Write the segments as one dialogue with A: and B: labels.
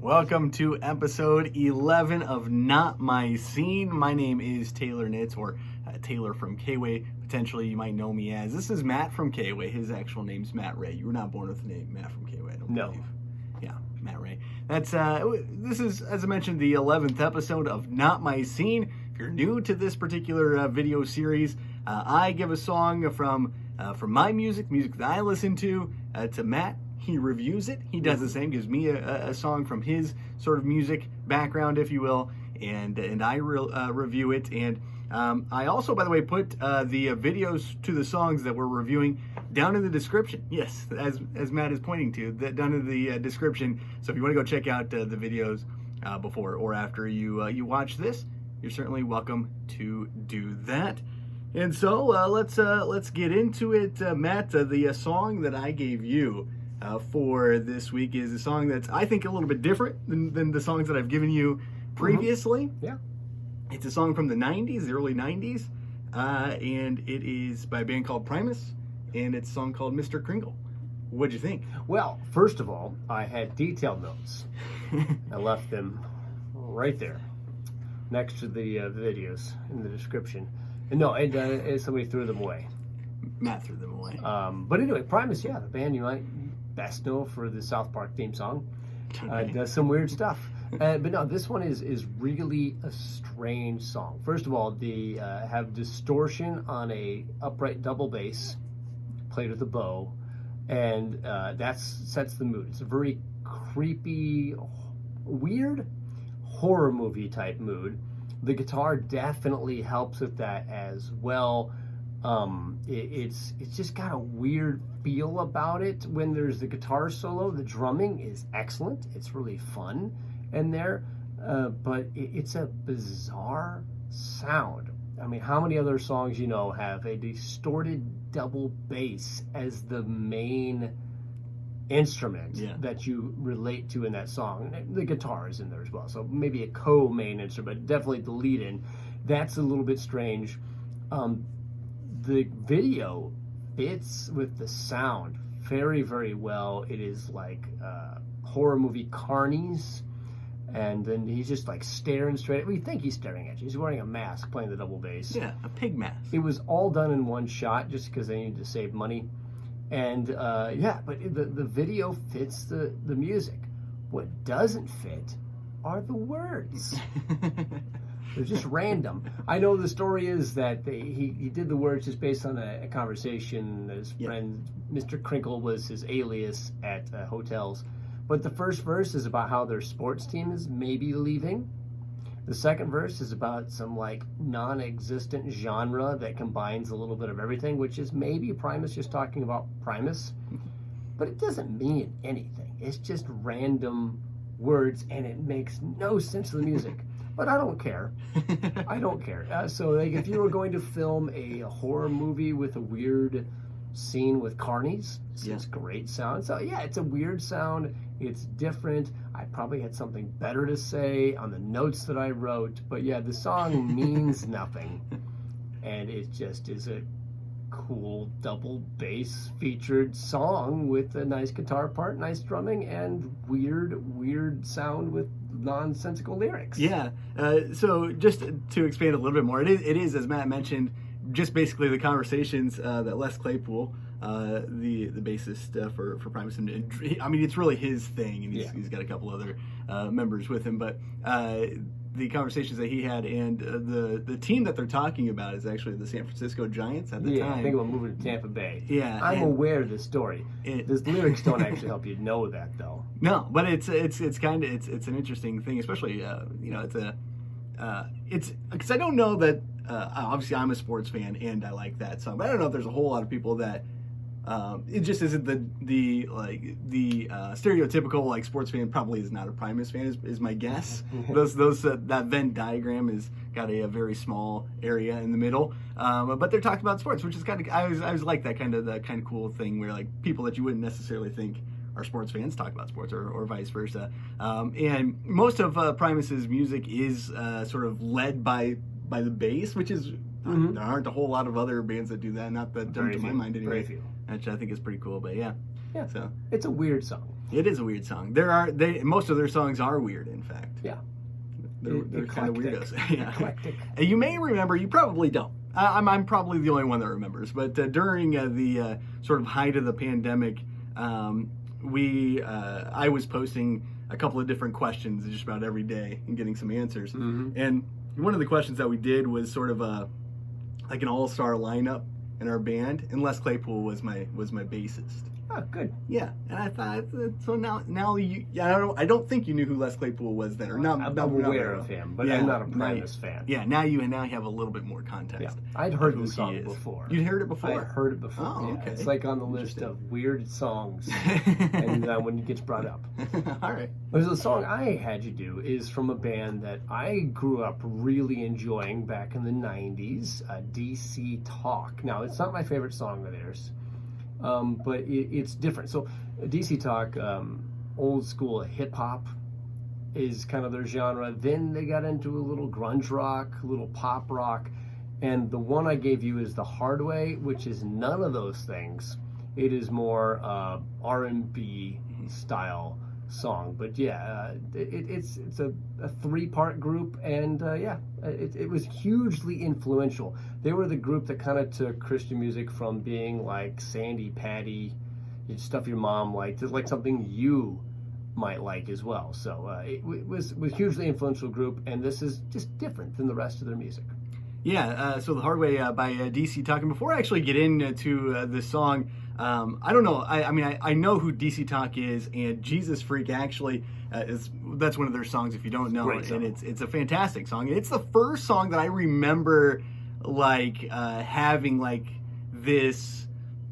A: Welcome to episode 11 of Not My Scene. My name is Taylor Nitz, or Taylor from Kway. Potentially you might know me as. This is Matt from Kway. His actual name's Matt Ray. You were not born with the name Matt from Kway, I don't believe. Yeah, Matt Ray. That's this is, as I mentioned, the 11th episode of Not My Scene. If you're new to this particular video series, I give a song from my music that I listen to Matt. He reviews it. He does the same, gives me a song from his sort of music background, if you will, and I review it. And I also, by the way, put the videos to the songs that we're reviewing down in the description. Yes, as Matt is pointing to, that down in the description. So if you want to go check out the videos before or after you watch this, you're certainly welcome to do that. And so let's get into it, Matt. The song that I gave you for this week is a song that's, I think, a little bit different than the songs that I've given you previously.
B: Mm-hmm. Yeah.
A: It's a song from the 90s, the early 90s, and it is by a band called Primus, and it's a song called Mr. Krinkle. What'd you think?
B: Well, first of all, I had detailed notes. I left them right there, next to the videos in the description. And somebody threw them away.
A: Matt threw them away.
B: But anyway, Primus, yeah, the band you might best know for the South Park theme song. Does some weird stuff. But no, this one is really a strange song. First of all, they have distortion on a upright double bass played with a bow, and that sets the mood. It's a very creepy, weird horror movie type mood. The guitar definitely helps with that as well. It's just got a weird feel about it when there's the guitar solo. The drumming is excellent. It's really fun in there, but it's a bizarre sound. I mean, how many other songs have a distorted double bass as the main instrument that you relate to in that song? The guitar is in there as well, so maybe a co-main instrument, definitely the lead-in. That's a little bit strange. The video fits with the sound very, very well. It is like horror movie Carnies, and then he's just like staring straight. We think he's staring at you. He's wearing a mask, playing the double bass.
A: Yeah, a pig mask.
B: It was all done in one shot just because they needed to save money. And but the video fits the music. What doesn't fit are the words. They're just random. I know the story is that he did the words just based on a conversation. His friend, Mr. Krinkle, was his alias at hotels. But the first verse is about how their sports team is maybe leaving. The second verse is about some like non-existent genre that combines a little bit of everything, which is maybe Primus just talking about Primus. But it doesn't mean anything. It's just random words, and it makes no sense to the music. But I don't care. I don't care. So like, if you were going to film a horror movie with a weird scene with carnies, it's great sound. So yeah, it's a weird sound. It's different. I probably had something better to say on the notes that I wrote. But yeah, the song means nothing. And it just is a cool double bass featured song with a nice guitar part, nice drumming, and weird sound with nonsensical lyrics.
A: Yeah. So just to expand a little bit more, it is, as Matt mentioned, just basically the conversations that Les Claypool, the bassist for Primus, and I mean, it's really his thing, and he's got a couple other members with him, but the conversations that he had, and the team that they're talking about is actually the San Francisco Giants at the time.
B: I think about moving to Tampa Bay.
A: Yeah,
B: I'm aware of the story. The lyrics don't actually help you know that, though.
A: No, but it's kind of it's an interesting thing, especially it's because I don't know that obviously I'm a sports fan and I like that song, but I don't know if there's a whole lot of people that it just isn't the stereotypical like sports fan probably is not a Primus fan is my guess. That Venn diagram has got a very small area in the middle, but they're talking about sports, which is kind of I always like that kind of cool thing where like people that you wouldn't necessarily think are sports fans talk about sports or vice versa. And most of Primus's music is sort of led by the bass, which is there aren't a whole lot of other bands that do that. Not that come to my mind anyway. Which I think is pretty cool. But yeah,
B: Yeah.
A: So
B: It's a weird song.
A: it is a weird song. Most of their songs are weird, in fact.
B: Yeah.
A: They're kind of
B: Eclectic.
A: weirdos. Yeah.
B: Eclectic.
A: You may remember, you probably don't. I'm probably the only one that remembers, but during the sort of height of the pandemic, I was posting a couple of different questions just about every day and getting some answers.
B: Mm-hmm.
A: And one of the questions that we did was sort of like an all-star lineup in our band, and Les Claypool was my bassist.
B: Oh, good.
A: Yeah, and I thought so now you. Yeah, I don't think you knew who Les Claypool was then, or not.
B: I'm
A: not
B: aware of him, but
A: yeah,
B: I'm not a Primus fan.
A: Yeah, now you have a little bit more context.
B: Yeah, I'd heard the song before.
A: You'd heard it before?
B: I heard it before.
A: Oh,
B: yeah.
A: okay.
B: It's like on the list of weird songs, and when it gets brought up.
A: All right.
B: There's a song I had you do is from a band that I grew up really enjoying back in the 90s, DC Talk. Now, it's not my favorite song of theirs, but it's different. So, DC Talk, old school hip hop is kind of their genre. Then they got into a little grunge rock, a little pop rock. And the one I gave you is the Hardway, which is none of those things. It is more R&B style song. But yeah, it's a 3-part group, and it was hugely influential. They were the group that kind of took Christian music from being like Sandy Patty, stuff your mom liked, to like something you might like as well. So it was a hugely influential group, and this is just different than the rest of their music.
A: Yeah, so the Hardway by DC Talk. And before I actually get into this song, I don't know. I know who DC Talk is, and Jesus Freak actually that's one of their songs. If you don't know, and it's a fantastic song. And it's the first song that I remember like having like this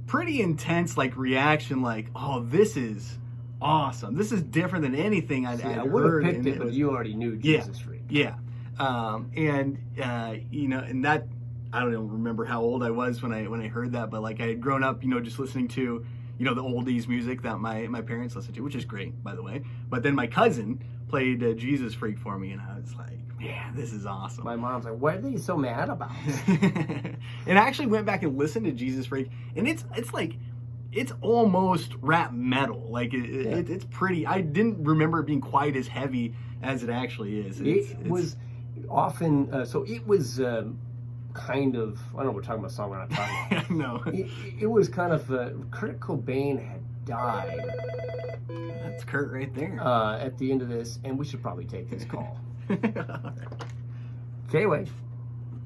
A: pretty intense like reaction, like, oh, this is awesome. This is different than anything I'd
B: I
A: heard.
B: would have picked it, but you already knew Jesus Freak.
A: Yeah. And that, I don't even remember how old I was when I heard that, but like I had grown up, just listening to, the oldies music that my parents listened to, which is great, by the way. But then my cousin played Jesus Freak for me, and I was like, man, this is awesome.
B: My mom's like, what are they so mad about?
A: And I actually went back and listened to Jesus Freak, and it's like, it's almost rap metal. Like it's pretty. I didn't remember it being quite as heavy as it actually is.
B: It was often so. It was kind of. I don't know. We're talking about a song we're not talking about.
A: No.
B: It was kind of. Kurt Cobain had died.
A: That's Kurt right there.
B: At the end of this, and we should probably take this call. Okay, wait.